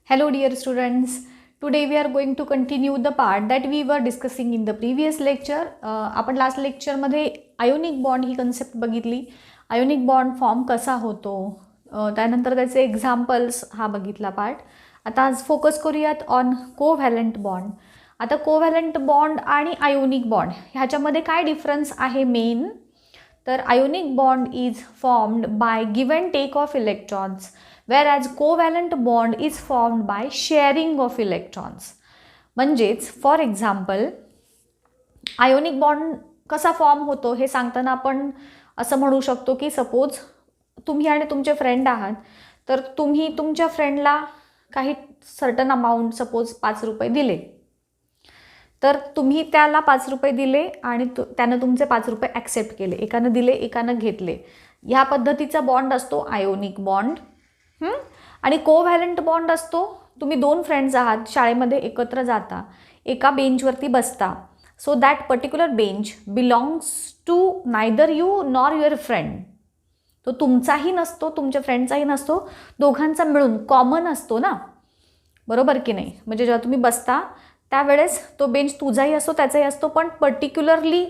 Hello dear students, today we are going to continue the part that we were discussing in the previous lecture. आपण last लेक्चरमध्ये ionic bond ही concept बघितली. Ionic bond form कसा होतो, त्यानंतर त्याचे examples हा बघितला पार्ट. आता आज फोकस करूयात ऑन कोव्हॅलंट बॉन्ड. आता कोव्हॅलंट बॉन्ड आणि आयोनिक बॉन्ड ह्याच्यामध्ये काय डिफरन्स आहे मेन, तर ionic bond is formed by give and take of electrons, whereas covalent bond is formed by sharing of electrons. म्हणजेच फॉर एक्झाम्पल आयोनिक बॉन्ड कसा form होतो हे सांगताना आपण असं म्हणू शकतो की सपोज तुम्ही आणि तुमचे फ्रेंड आहात, तर तुम्ही तुमच्या फ्रेंडला काही सर्टन अमाऊंट सपोज 5 रुपये दिले, तर तुम्ही त्याला 5 रुपये दिले आणि त्यानं तुमचे 5 रुपये ॲक्सेप्ट केले. एकानं दिले एकानं घेतले. ह्या पद्धतीचा बॉन्ड असतो आयोनिक बॉन्ड. आणि कोव्हॅलंट बॉन्ड असतो, तुम्ही 2 फ्रेंड्स आहात, शाळेमध्ये एकत्र जाता, एका बेंचवरती बसता. So that particular bench belongs to neither you nor your friend. तो तुमचाही नसतो, तुमच्या फ्रेंडचाही नसतो, दोघांचा मिळून कॉमन असतो ना, बरोबर की नाही. म्हणजे जेव्हा तुम्ही बसता त्यावेळेस तो बेंच तुझाही असतो त्याचाही असतो, पण पर्टिक्युलरली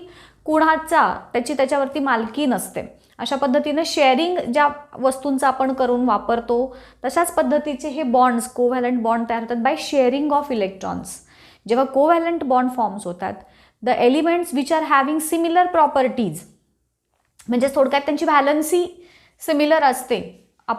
कुणाचा त्याच्यावरती मालकी नसते. अशा पद्धतीने शेअरिंग ज्या वस्तूंचा आपण करून वापरतो तशाच पद्धतीचे हे बॉन्ड्स कोव्हॅलंट बॉन्ड तयार होतात बाय शेअरिंग ऑफ इलेक्ट्रॉन्स. जेव्हा कोव्हॅलंट बॉन्ड फॉर्म्स होतात, the elements which are having similar properties, म्हणजे थोडक्यात त्यांची व्हॅलन्सी सिमिलर असते.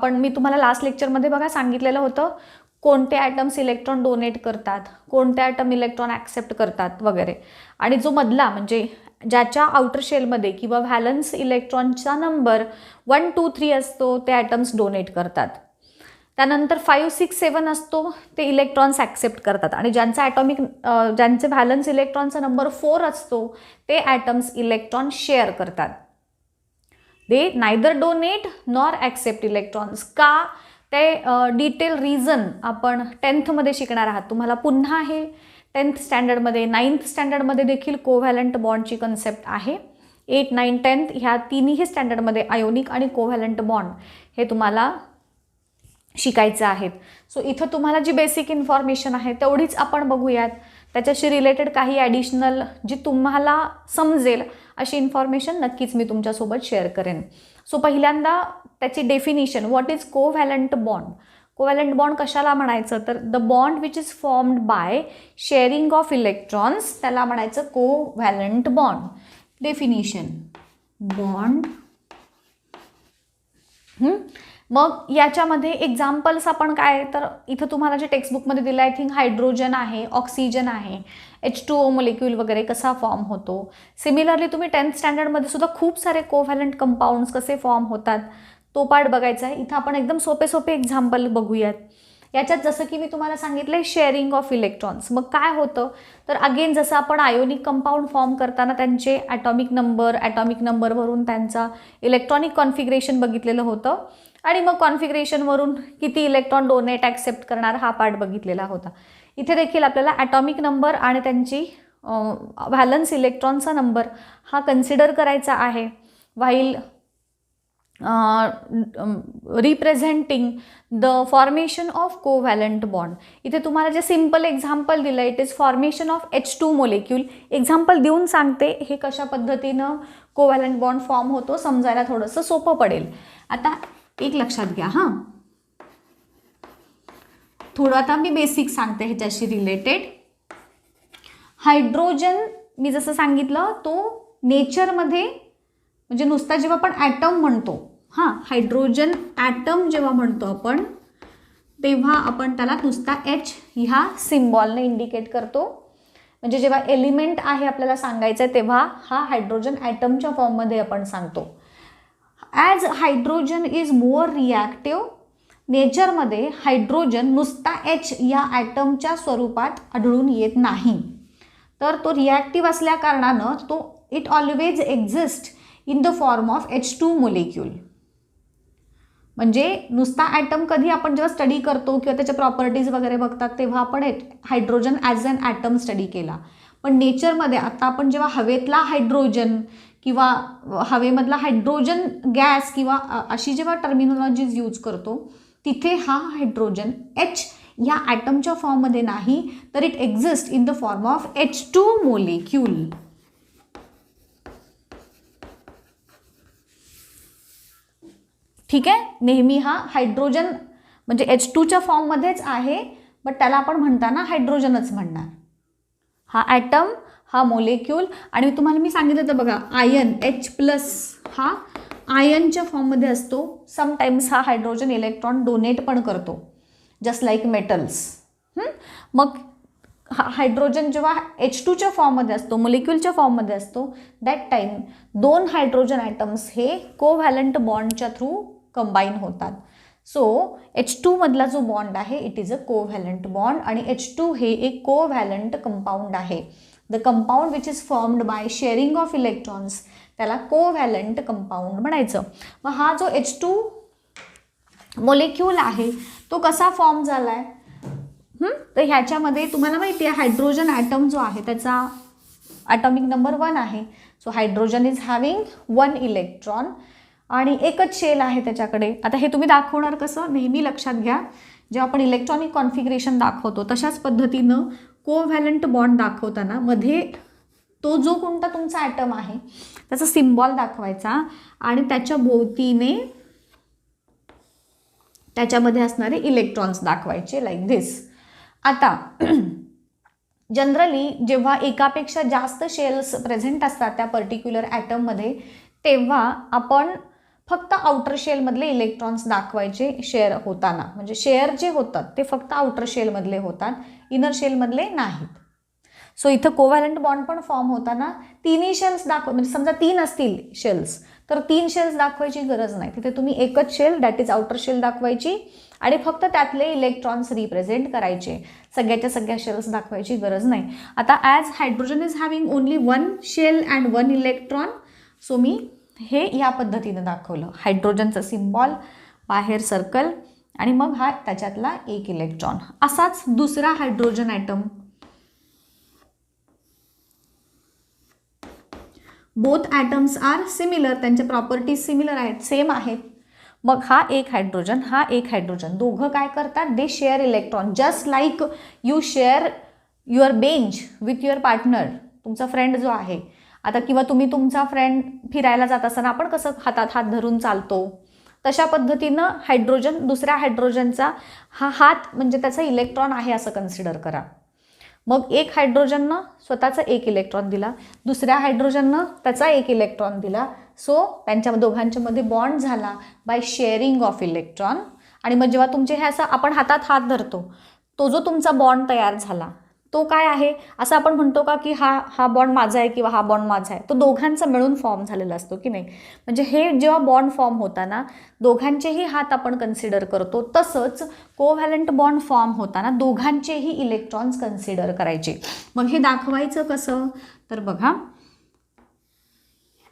मी तुम्हाला लास्ट लेक्चरमध्ये बघा सांगितलेलं होतं कोणते ॲटम्स इलेक्ट्रॉन डोनेट करतात, कोणते ॲटम इलेक्ट्रॉन ॲक्सेप्ट करतात वगैरे. आणि जो मधला म्हणजे ज्याच्या आउटर शेलमध्ये किंवा व्हॅलन्स इलेक्ट्रॉनचा नंबर 1, 2, 3 असतो ते ॲटम्स डोनेट करतात. त्यानंतर 5, 6, 7 असतो ते इलेक्ट्रॉन्स ॲक्सेप्ट करतात. आणि ज्यांचे व्हॅलन्स इलेक्ट्रॉनचा नंबर 4 असतो ते ॲटम्स इलेक्ट्रॉन शेअर करतात. They neither donate nor accept electrons. का ते डिटेल रिझन आपण 10th मध्ये शिकणार आहात. तुम्हाला पुन्हा हे 10th स्टँडर्डमध्ये 9th स्टँडर्डमध्ये देखील कोव्हॅलंट बॉन्डची कन्सेप्ट आहे. 8, 9, 10th ह्या तिन्ही स्टँडर्डमध्ये आयोनिक आणि कोव्हॅलंट बॉन्ड हे तुम्हाला शिकायचं आहेत. सो इथं तुम्हाला जी बेसिक इन्फॉर्मेशन आहे तेवढीच आपण बघूयात. त्याच्याशी रिलेटेड काही ॲडिशनल जी तुम्हाला समजेल अशी इन्फॉर्मेशन नक्कीच मी तुमच्यासोबत शेअर करेन. सो पहिल्यांदा त्याची definition, what is covalent bond. Covalent bond कशाला म्हणायचं, तर the bond which is formed by sharing of electrons त्याला म्हणायचं कोव्हॅलंट बॉन्ड. Definition bond. मग याच्यामध्ये एक्झाम्पल्स आपण काय, तर इथं तुम्हाला जे टेक्स्टबुकमध्ये दिलं आय थिंक हायड्रोजन आहे, ऑक्सिजन आहे, H2O मोलिक्यूल वगैरे कसा फॉर्म होतो. सिमिलरली तुम्ही 10th स्टँडर्डमध्ये सुद्धा खूप सारे कोव्हॅलंट कंपाऊंड्स कसे फॉर्म होतात तो पार्ट बघायचा आहे. इथं आपण एकदम सोपे एक्झाम्पल बघूयात. याच्यात जसं की मी तुम्हाला सांगितलं शेअरिंग ऑफ इलेक्ट्रॉन्स. मग काय होतं, तर अगेन जसं आपण आयोनिक कंपाऊंड फॉर्म करताना त्यांचे ॲटॉमिक नंबरवरून त्यांचा इलेक्ट्रॉनिक कॉन्फिगरेशन बघितलेलं होतं, आणि मग कॉन्फिगरेशनवरून किती इलेक्ट्रॉन डोनेट ॲक्सेप्ट करणार हा पार्ट बघितलेला होता. इथे देखील आपल्याला ॲटॉमिक नंबर आणि त्यांची व्हॅलन्स इलेक्ट्रॉनचा नंबर हा कन्सिडर करायचा आहे while representing the formation of covalent bond. इथे तुम्हाला जे सिम्पल एक्झाम्पल दिलं it is formation of H2 molecule. Example देऊन सांगते हे कशा पद्धतीनं कोव्हॅलंट बॉन्ड फॉर्म होतो, समजायला थोडंसं सोपं पडेल. आता एक लक्षात घ्या हां, थोडं आता मी बेसिक सांगते ह्याच्याशी रिलेटेड. हायड्रोजन मी जसं सांगितलं तो नेचरमध्ये म्हणजे नुसता जेव्हा आपण ॲटम म्हणतो, हां हायड्रोजन ॲटम जेव्हा म्हणतो आपण तेव्हा आपण त्याला नुसता H ह्या सिम्बॉलने इंडिकेट करतो. म्हणजे जेव्हा एलिमेंट आहे आपल्याला सांगायचं आहे तेव्हा हा हायड्रोजन ॲटमच्या फॉर्ममध्ये आपण सांगतो. As hydrogen is more reactive, नेचरमध्ये हायड्रोजन नुसता H या ॲटमच्या स्वरूपात आढळून येत नाही, तर तो रिॲक्टिव्ह असल्या कारणानं तो it always exist in the form of H2 molecule. म्हणजे नुसता ॲटम कधी आपण जेव्हा स्टडी करतो किंवा त्याच्या प्रॉपर्टीज वगैरे बघतात तेव्हा आपण hydrogen as an atom study केला, पण नेचरमध्ये आता आपण जेव्हा हवेतला हायड्रोजन किंवा हवेमधला हायड्रोजन गॅस किंवा अशी जेव्हा टर्मिनॉलॉजीज यूज करतो तिथे हा हायड्रोजन H ह्या ॲटमच्या फॉर्ममध्ये नाही, तर it exist in the form of H2 molecule. ठीक आहे. नेहमी हा हायड्रोजन म्हणजे H2च्या फॉर्ममध्येच आहे, बट त्याला आपण म्हणताना हायड्रोजनच म्हणणार. हा ॲटम, हा मोलेक्यूल. आणि तुम्हाला मी सांगितलं तर बघा, आयन H+ हा आयनच्या फॉर्ममध्ये असतो. समटाईम्स हा हायड्रोजन इलेक्ट्रॉन डोनेट पण करतो, जस्ट लाईक मेटल्स. मग हा हायड्रोजन जेव्हा H2च्या फॉर्ममध्ये असतो, मोलिक्यूलच्या फॉर्ममध्ये असतो, दॅट टाईम दोन हायड्रोजन ॲटम्स हे कोव्हॅलंट बॉन्डच्या थ्रू कंबाईन होतात. सो H2 मधला जो बॉन्ड आहे it is a covalent bond, आणि H2 हे एक कोव्हॅलंट कंपाऊंड आहे. The compound which is formed by sharing of electrons त्याला कोव्हॅलंट कंपाऊंड म्हणायचं. मग हा जो H2 मोलेक्यूल आहे तो कसा फॉर्म झाला आहे, तर ह्याच्यामध्ये तुम्हाला माहिती आहे हायड्रोजन ॲटम जो आहे त्याचा ॲटॉमिक नंबर 1 आहे. So hydrogen is having 1 electron आणि एकच शेल आहे त्याच्याकडे. आता हे तुम्ही दाखवणार कसं, नेहमी लक्षात घ्या, जेव्हा आपण इलेक्ट्रॉनिक कॉन्फिगरेशन दाखवतो तशाच पद्धतीनं कोव्हॅलंट बॉन्ड दाखवताना मध्ये तो जो कोणता तुमचा ॲटम आहे त्याचा सिम्बॉल दाखवायचा आणि त्याच्या भोवतीने त्याच्यामध्ये असणारे इलेक्ट्रॉन्स दाखवायचे लाईक धिस. आता जनरली जेव्हा एकापेक्षा जास्त शेल्स प्रेझेंट असतात त्या पर्टिक्युलर ॲटममध्ये, तेव्हा आपण फक्त आउटर शेलमधले इलेक्ट्रॉन्स दाखवायचे शेअर होताना. म्हणजे शेअर जे होतात ते फक्त आउटर शेलमधले होतात, इनर शेलमधले नाहीत. सो इथं कोव्हॅलंट बॉन्ड पण फॉर्म होताना तिन्ही शेल्स म्हणजे समजा 3 असतील शेल्स तर 3 शेल्स दाखवायची गरज नाही. तिथे तुम्ही एकच shell that is outer shell दाखवायची आणि फक्त त्यातले इलेक्ट्रॉन्स रिप्रेझेंट करायचे. सगळ्या शेल्स दाखवायची गरज नाही. आता as hydrogen is having only 1 shell and 1 electron, so मी हे या पद्धतीनं दाखवलं. हायड्रोजनचं सिम्बॉल, बाहेर सर्कल आणि मग हा त्याच्यातला 1 इलेक्ट्रॉन. असाच दुसरा hydrogen atom, both atoms are similar, त्यांच्या प्रॉपर्टीज सिमिलर आहेत, सेम आहेत. मग हा एक हायड्रोजन दोघं काय करतात, they share electron just like you share your bench with your partner. तुमचा फ्रेंड जो आहे आता, किंवा तुम्ही तुमचा फ्रेंड फिरायला जात असताना आपण कसं हातात हात धरून चालतो, तशा पद्धतीनं हायड्रोजन दुसऱ्या हायड्रोजनचा हा हात म्हणजे त्याचा इलेक्ट्रॉन आहे असं कन्सिडर करा. मग एक हायड्रोजननं स्वतःचा 1 इलेक्ट्रॉन दिला, दुसऱ्या हायड्रोजननं त्याचा 1 इलेक्ट्रॉन दिला. सो त्यांच्या दोघांच्या मध्ये बॉन्ड झाला बाय शेअरिंग ऑफ इलेक्ट्रॉन. आणि मग जेव्हा तुमचे हे असं आपण हातात हात धरतो, तो जो तुमचा बॉन्ड तयार झाला तो काय आहे, असं आपण म्हणतो का की हा बॉन्ड माझा आहे किंवा हा बॉन्ड माझा आहे, तो दोघांचा मिळून फॉर्म झालेला असतो की नाही. म्हणजे हे जेव्हा बॉन्ड फॉर्म होताना दोघांचेही हात आपण कन्सिडर करतो, तसंच कोव्हॅलंट बॉन्ड फॉर्म होताना दोघांचेही इलेक्ट्रॉन्स कन्सिडर करायचे. मग हे दाखवायचं कसं, तर बघा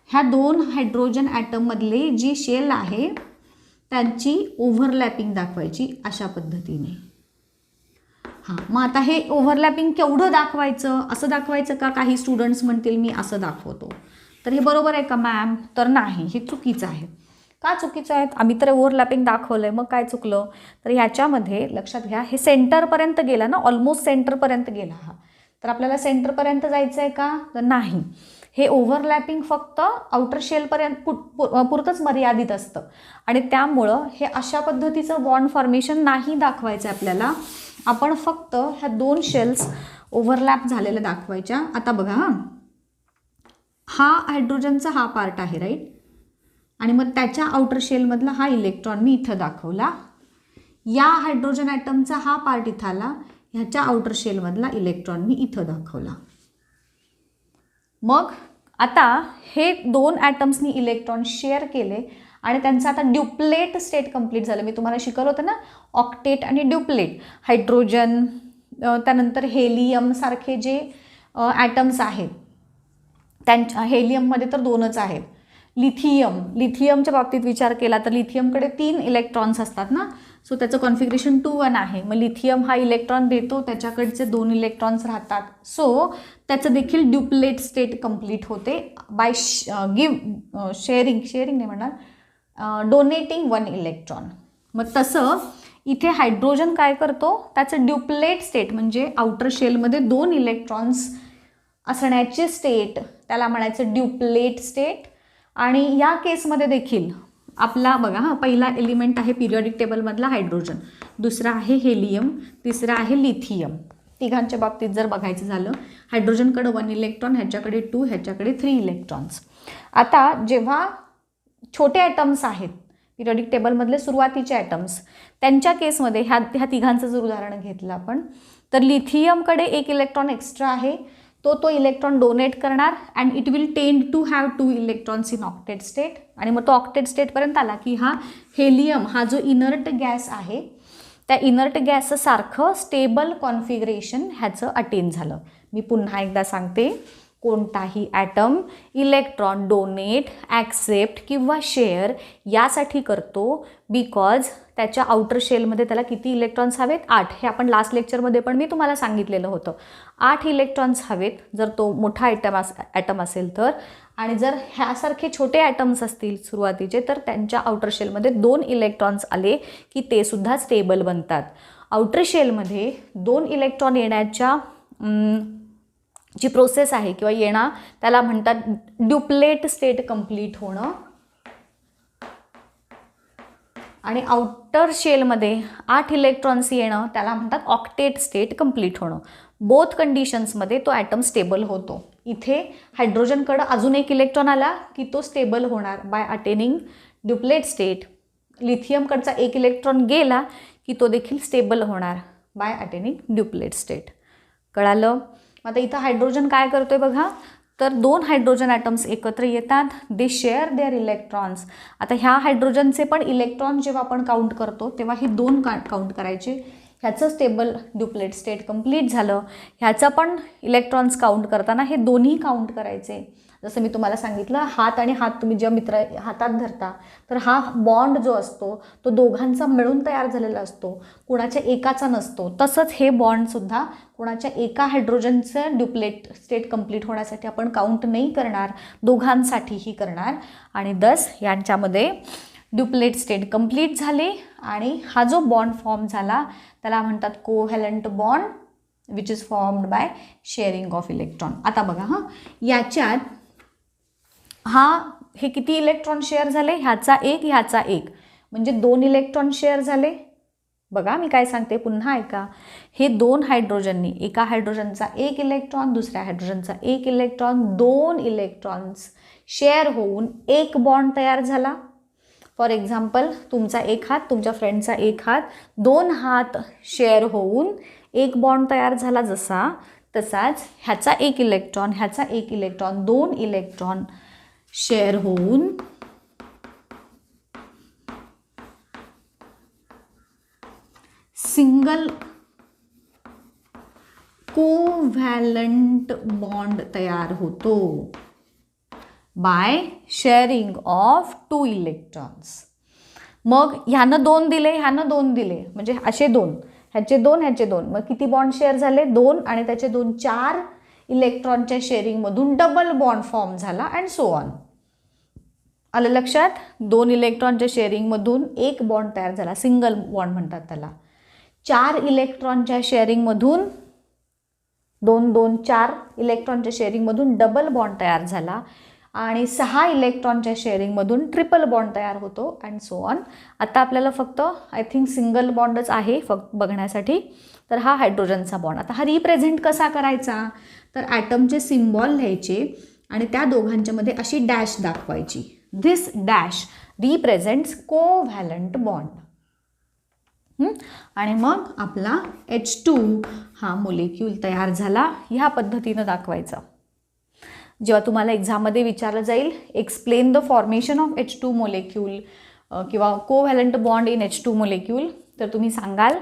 ह्या 2 हायड्रोजन ॲटममधले जी शेल आहे त्यांची ओव्हरलॅपिंग दाखवायची अशा पद्धतीने. हां, मग आता हे ओव्हरलॅपिंग केवढं दाखवायचं, असं दाखवायचं का, काही स्टुडंट्स म्हणतील मी असं दाखवतो, तर हे बरोबर आहे का मॅम, तर नाही, हे चुकीचं आहे. का चुकीचं आहे, आम्ही तर ओव्हरलॅपिंग दाखवलं आहे, मग काय चुकलं, तर ह्याच्यामध्ये लक्षात घ्या हे सेंटरपर्यंत गेला ना, ऑलमोस्ट सेंटरपर्यंत गेला हा, तर आपल्याला सेंटरपर्यंत जायचं आहे का, तर नाही. हे ओव्हरलॅपिंग फक्त आउटर शेलपर्यंत पुरतंच मर्यादित असतं आणि त्यामुळं हे अशा पद्धतीचं बॉन्ड फॉर्मेशन नाही दाखवायचं आपल्याला. आपण फक्त ह्या 2 शेल्स ओव्हरलॅप झालेल्या दाखवायच्या. आता बघा, हा हायड्रोजनचा हा पार्ट आहे राईट, आणि मग त्याच्या आउटर शेलमधला हा इलेक्ट्रॉन मी इथं दाखवला. या हायड्रोजन ॲटमचा हा पार्ट इथं आला, ह्याच्या आउटर शेलमधला इलेक्ट्रॉन मी इथं दाखवला. मग आता हे 2 ॲटम्सनी इलेक्ट्रॉन शेअर केले आणि त्यांचं आता ड्युप्लेट स्टेट कंप्लीट झालं. मी तुम्हाला शिकवलं होतं ना, ऑक्टेट आणि ड्युप्लेट. हायड्रोजन त्यानंतर हेलियम सारखे जे ॲटम्स आहेत त्यांच्या, हेलियममध्ये तर 2च आहेत. लिथियमच्या बाबतीत विचार केला तर लिथियमकडे 3 इलेक्ट्रॉन्स असतात ना, सो त्याचं कॉन्फिगरेशन 2-1 आहे. मग लिथियम हा इलेक्ट्रॉन देतो, त्याच्याकडचे 2 इलेक्ट्रॉन्स राहतात. सो त्याचं देखील ड्युप्लेट स्टेट कंप्लीट होते बाय शेअरिंग नाही म्हणणार, डोनेटिंग 1 इलेक्ट्रॉन. मग तसं इथे हायड्रोजन काय करतो, त्याचं ड्युप्लेट स्टेट म्हणजे आउटर शेलमध्ये 2 इलेक्ट्रॉन्स असण्याचे स्टेट त्याला म्हणायचं ड्युप्लेट स्टेट. आणि या केसमध्ये देखील आपला बघा पहिला एलिमेंट आहे पिरियॉडिक टेबलमधला हायड्रोजन, दुसरा आहे हेलियम, तिसरा आहे लिथियम. तिघांच्या बाबतीत जर बघायचं झालं, हायड्रोजनकडे 1 इलेक्ट्रॉन, ह्याच्याकडे 2, ह्याच्याकडे 3 इलेक्ट्रॉन्स. आता जेव्हा छोटे ॲटम्स आहेत पिरियॉडिक टेबलमधले सुरुवातीचे ॲटम्स, त्यांच्या केसमध्ये ह्या तिघांचं जर उदाहरण घेतलं आपण, तर लिथियमकडे 1 इलेक्ट्रॉन एक्स्ट्रा आहे, तो इलेक्ट्रॉन डोनेट करणार and it will tend to have 2 electrons in octet state. आणि मग तो ऑक्टेट स्टेटपर्यंत आला की हा हेलियम हा जो इनर्ट गॅस आहे, त्या इनर्ट गॅसचं सारखं स्टेबल कॉन्फिगरेशन ह्याचं अटेन झालं. मी पुन्हा एकदा सांगते, कोणताही ॲटम इलेक्ट्रॉन डोनेट, ॲक्सेप्ट किंवा शेअर यासाठी करतो बिकॉज त्याच्या आउटर शेलमध्ये त्याला किती इलेक्ट्रॉन्स हवेत, 8. हे आपण लास्ट लेक्चरमध्ये पण मी तुम्हाला सांगितलेलं होतं. 8 इलेक्ट्रॉन्स हवेत जर तो मोठा ॲटम असेल तर. आणि जर ह्यासारखे छोटे ॲटम्स असतील सुरुवातीचे, तर त्यांच्या आउटर शेलमध्ये 2 इलेक्ट्रॉन्स आले की ते सुद्धा स्टेबल बनतात. आउटर शेलमध्ये 2 इलेक्ट्रॉन येण्याच्या जी प्रोसेस आहे किंवा येणं त्याला म्हणतात ड्युप्लेट स्टेट कंप्लीट होणं. आणि आउटर शेलमध्ये 8 इलेक्ट्रॉन्स येणं त्याला म्हणतात ऑक्टेट स्टेट कंप्लीट होणं. बोथ कंडिशन्समध्ये तो ॲटम स्टेबल होतो. इथे हायड्रोजनकडं अजून 1 इलेक्ट्रॉन आला की तो स्टेबल होणार बाय अटेनिंग ड्युप्लेट स्टेट. लिथियमकडचा 1 इलेक्ट्रॉन गेला की तो देखील स्टेबल होणार बाय अटेनिंग ड्युप्लेट स्टेट. कळालं? आता इथं हायड्रोजन काय करतोय बघा, तर 2 हायड्रोजन ॲटम्स एकत्र येतात, दे शेअर देअर इलेक्ट्रॉन्स. आता ह्या हायड्रोजनचे पण इलेक्ट्रॉन जेव्हा आपण काउंट करतो तेव्हा हे 2 काउंट करायचे. ह्याचं स्टेबल ड्युप्लेट स्टेट कंप्लीट झालं, ह्याचा पण इलेक्ट्रॉन्स काउंट करताना हे दोन्ही काउंट करायचे. जसं मी तुम्हाला सांगितलं, हात आणि हात तुम्ही जेव्हा मित्र हातात धरता तर हा बॉन्ड जो असतो तो दोघांचा मिळून तयार झालेला असतो, कुणाच्या एकाचा नसतो. तसंच हे बॉन्डसुद्धा कुणाच्या एका हायड्रोजनचं ड्युप्लेट स्टेट कंप्लीट होण्यासाठी आपण काउंट नाही करणार, दोघांसाठीही करणार. आणि दस यांच्यामध्ये ड्युप्लेट स्टेट कंप्लीट झाले आणि हा जो बॉन्ड फॉर्म झाला त्याला म्हणतात covalent bond which is formed by sharing of electron. आता बघा याच्यात हे किती इलेक्ट्रॉन शेअर झाले, ह्याचा 1 ह्याचा 1 म्हणजे 2 इलेक्ट्रॉन शेअर झाले. बघा मी काय सांगते पुन्हा ऐका, हे 2 हायड्रोजननी, एका हायड्रोजनचा 1 इलेक्ट्रॉन, दुसऱ्या हायड्रोजनचा 1 इलेक्ट्रॉन, 2 इलेक्ट्रॉन्स शेअर होऊन 1 बॉन्ड तयार झाला. फॉर एक्झाम्पल तुमचा 1 हात, तुमच्या फ्रेंडचा 1 हात, 2 हात शेअर होऊन 1 बॉन्ड तयार झाला तसाच ह्याचा 1 इलेक्ट्रॉन, ह्याचा 1 इलेक्ट्रॉन, 2 इलेक्ट्रॉन शेअर होऊन सिंगल कोव्हॅलंट बॉन्ड तयार होतो बाय शेअरिंग ऑफ 2 इलेक्ट्रॉन्स. मग ह्यानं 2 दिले, ह्यानं 2 दिले, म्हणजे असे 2, ह्याचे 2, ह्याचे 2, मग किती बॉन्ड शेअर झाले 2 आणि त्याचे 2, 4 इलेक्ट्रॉनच्या शेअरिंगमधून डबल बॉन्ड फॉर्म झाला अँड सो ऑन. आलं लक्षात? 2 इलेक्ट्रॉनच्या शेअरिंगमधून 1 बॉन्ड तयार झाला, सिंगल बॉन्ड म्हणतात त्याला. 4 इलेक्ट्रॉनच्या शेअरिंगमधून 2, 2, 4 इलेक्ट्रॉनच्या शेअरिंगमधून डबल बॉन्ड तयार झाला आणि 6 इलेक्ट्रॉनच्या शेअरिंगमधून ट्रिपल बॉन्ड तयार होतो अँड सो ऑन. आता आपल्याला फक्त आय थिंक सिंगल बॉन्डच आहे फक्त बघण्यासाठी. तर हा हायड्रोजनचा बॉन्ड. आता हा रिप्रेझेंट कसा करायचा, तर ॲटमचे सिम्बॉल लिहायचे आणि त्या दोघांच्या मध्ये अशी डॅश दाखवायची. दिस डॅश रिप्रेझेंट्स कोव्हॅलंट बॉन्ड. आणि मग आपला H2 हा मोलेक्यूल तयार झाला. ह्या पद्धतीनं दाखवायचा. जेव्हा तुम्हाला एक्झाममध्ये विचारलं जाईल explain the formation of H2 molecule किंवा covalent bond in H2 molecule, तर तुम्ही सांगाल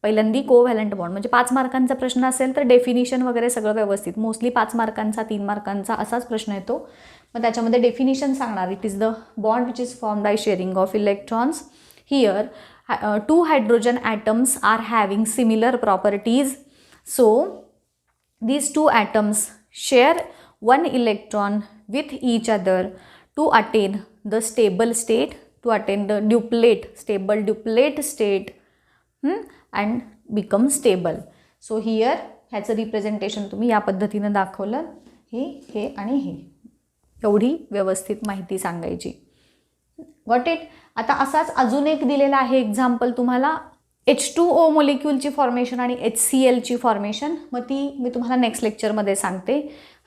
पहिल्यांदी कोव्हॅलंट बॉन्ड म्हणजे 5 मार्कांचा प्रश्न असेल तर डेफिनिशन वगैरे सगळं व्यवस्थित, मोस्टली 5 मार्कांचा 3 मार्कांचा असाच प्रश्न येतो. मग त्याच्यामध्ये डेफिनिशन सांगणार, it is the bond which is formed by sharing of electrons. Here 2 hydrogen atoms are having similar properties, so these 2 atoms share 1 electron with each other to attain the stable state, to attain the stable duplet state and become stable. So here ह्याचं representation तुम्ही या पद्धतीनं दाखवलं, हे आणि हे, एवढी व्यवस्थित माहिती सांगायची. Got it. आता असाच अजून एक दिलेला आहे एक्झाम्पल तुम्हाला, H2O मोलिक्यूलची फॉर्मेशन आणि HClची फॉर्मेशन. मग ती मी तुम्हाला नेक्स्ट लेक्चरमध्ये सांगते.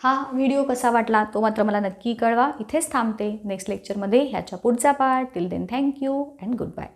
हा व्हिडिओ कसा वाटला तो मात्र मला नक्की कळवा. इथेच थांबते. नेक्स्ट लेक्चरमध्ये ह्याच्या पुढचा part. Till then thank you and good bye.